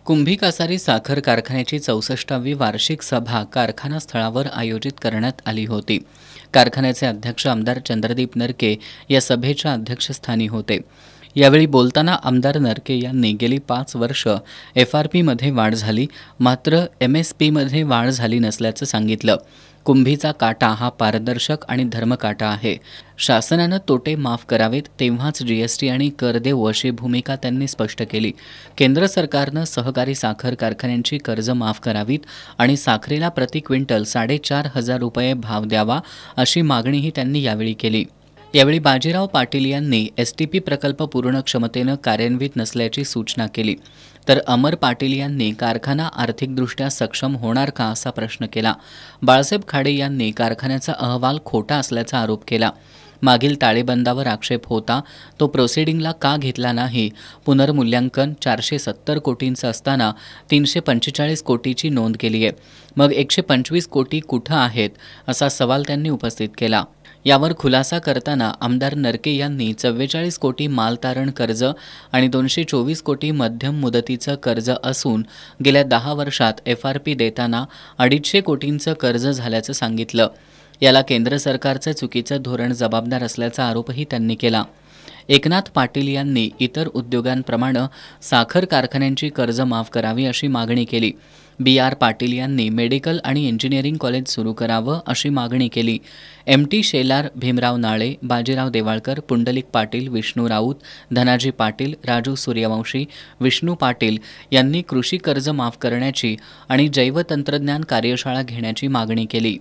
कुंभी कासारी साखर कारखान्याची 64वी वार्षिक सभा कारखाना स्थळावर आयोजित करण्यात आली होती। कारखान्याचे अध्यक्ष आमदार चंद्रदीप नरके या सभेच्या अध्यक्षस्थानी होते। यावेळी बोलताना आमदार नरके यांनी गेली 5 वर्ष FRPमध्ये वाढ झाली, मात्र MSPमध्ये वाढ झाली नसल्याचं सांगितलं। कुंभीचा काटा हा पारदर्शक आणि धर्मकाटा आहे। शासनानं तोटे माफ करावेत, तेव्हाच GST आणि कर देऊ अशी भूमिका त्यांनी स्पष्ट केली। केंद्र सरकारनं सहकारी साखर कारखान्यांची कर्ज माफ करावीत आणि साखरेला प्रति क्विंटल 4,500 रुपये भाव द्यावा अशी मागणीही त्यांनी यावेळी केली। यावेळी बाजीराव पाटील यांनी STP प्रकल्प पूर्ण क्षमतेनं कार्यान्वित नसल्याची सूचना केली, तर अमर पाटील यांनी कारखाना आर्थिकदृष्ट्या सक्षम होणार का असा प्रश्न केला। बाळासाहेब खाडे यांनी कारखान्याचा अहवाल खोटा असल्याचा आरोप केला। मागील ताळेबंदावर आक्षेप होता, तो प्रोसिडिंगला का घेतला नाही? पुनर्मूल्यांकन 470 कोटींचं असताना 345 कोटीची नोंद केली आहे, मग 125 कोटी कुठं आहेत असा सवाल त्यांनी उपस्थित केला। यावर खुलासा करताना आमदार नरके यांनी 44 कोटी मालतारण कर्ज आणि 224 कोटी मध्यम मुदतीचं कर्ज असून गेल्या 10 वर्षात FRP देताना 250 कोटींचं कर्ज झाल्याचं सांगितलं। याला केंद्र सरकारचं चुकीचं धोरण जबाबदार असल्याचा आरोपही त्यांनी केला। एकनाथ पाटील यांनी इतर उद्योगांप्रमाणे साखर कारखान्यांची कर्ज माफ करावी अशी मागणी केली। BR पाटील यांनी मेडिकल आणि इंजिनिअरिंग कॉलेज सुरू करावं अशी मागणी केली। MT शेलार, भीमराव नाळे, बाजीराव देवाळकर, पुंडलिक पाटील, विष्णू राऊत, धनाजी पाटील, राजू सूर्यवंशी, विष्णू पाटील यांनी कृषी कर्ज माफ करण्याची आणि जैवतंत्रज्ञान कार्यशाळा घेण्याची मागणी केली।